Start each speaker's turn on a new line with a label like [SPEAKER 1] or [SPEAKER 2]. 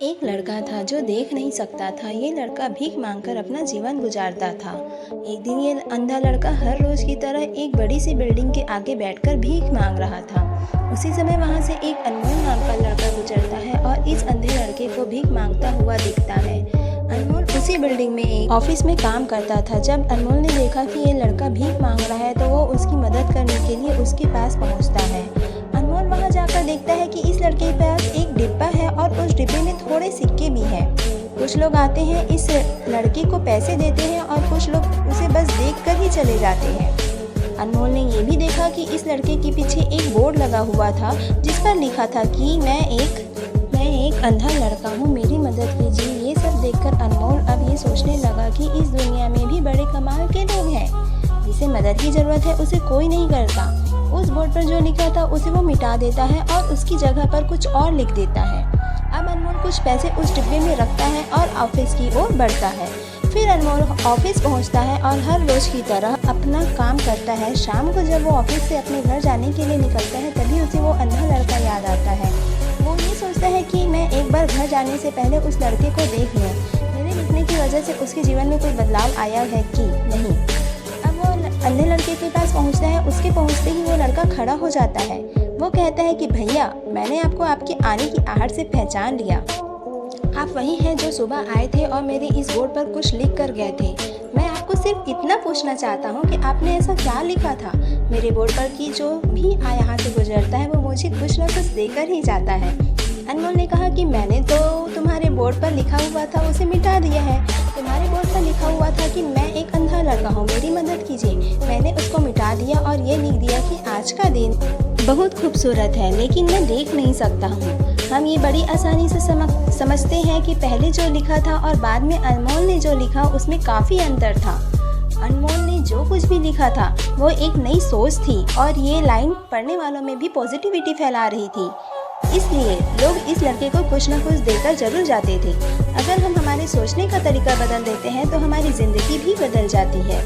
[SPEAKER 1] एक लड़का था जो देख नहीं सकता था। ये लड़का भीख मांगकर अपना जीवन गुजारता था। एक दिन ये अंधा लड़का हर रोज की तरह एक बड़ी सी बिल्डिंग के आगे बैठकर भीख मांग रहा था। उसी समय वहां से एक अनमोल नाम का लड़का गुजरता है और इस अंधे लड़के को भीख मांगता हुआ दिखता है। अनमोल उसी बिल्डिंग में एक ऑफिस में काम करता था। जब अनमोल ने देखा कि ये लड़का भीख मांग रहा है तो वो उसकी मदद करने के लिए उसके पास पहुंचता है। अनमोल वहां जाकर देखता है कि इस लड़के के पास एक डिब्बा है और उस डिब्बे में थोड़े सिक्के भी हैं। कुछ लोग आते हैं, इस लड़के को पैसे देते हैं और कुछ लोग उसे बस देखकर ही चले जाते हैं। अनमोल ने ये भी देखा कि इस लड़के के पीछे एक बोर्ड लगा हुआ था जिस पर लिखा था कि मैं एक अंधा लड़का हूँ, मेरी मदद कीजिए। ये सब देखकर अनमोल अब ये सोचने लगा कि इस दुनिया में भी बड़े कमाल के लोग हैं। जिसे मदद की ज़रूरत है उसे कोई नहीं करता। उस बोर्ड पर जो लिखा था उसे वो मिटा देता है और उसकी जगह पर कुछ और लिख देता है। अब अनमोल कुछ पैसे उस डिब्बे में रखता है और ऑफिस की ओर बढ़ता है। फिर अनमोल ऑफिस पहुंचता है और हर रोज की तरह अपना काम करता है। शाम को जब वो ऑफिस से अपने घर जाने के लिए निकलता है तभी उसे वो अंधा लड़का याद आता है। वो ये सोचता है कि मैं एक बार घर जाने से पहले उस लड़के को देख लूँ। मेरे लिखने की वजह से उसके जीवन में कोई बदलाव आया है कि नहीं। अब वो अंधे लड़के के पास पहुंचता है। उसके पहुंचते ही वो लड़का खड़ा हो जाता है। वो कहता है कि भैया, मैंने आपको आपके आने की आहट से पहचान लिया। आप वही हैं जो सुबह आए थे और मेरे इस बोर्ड पर कुछ लिख कर गए थे। मैं आपको सिर्फ इतना पूछना चाहता हूँ कि आपने ऐसा क्या लिखा था। मेरे बोर्ड पर कि जो भी यहाँ से गुजरता है वो मुझे कुछ न कुछ देकर ही जाता है। अनमोल ने कहा कि मैंने तो तुम्हारे बोर्ड पर लिखा हुआ था उसे मिटा दिया है। तुम्हारे बोर्ड पर लिखा हुआ था कि मैं एक अंधा लड़का हूँ, मेरी मदद कीजिए। मैंने उसको मिटा दिया और ये लिख दिया कि आज का दिन बहुत खूबसूरत है लेकिन मैं देख नहीं सकता हूँ। हम ये बड़ी आसानी से समझते हैं कि पहले जो लिखा था और बाद में अनमोल ने जो लिखा उसमें काफ़ी अंतर था। अनमोल ने जो कुछ भी लिखा था वो एक नई सोच थी और ये लाइन पढ़ने वालों में भी पॉजिटिविटी फैला रही थी। इसलिए लोग इस लड़के को कुछ न कुछ देकर जरूर जाते थे। अगर हम हमारे सोचने का तरीका बदल देते हैं तो हमारी ज़िंदगी भी बदल जाती है।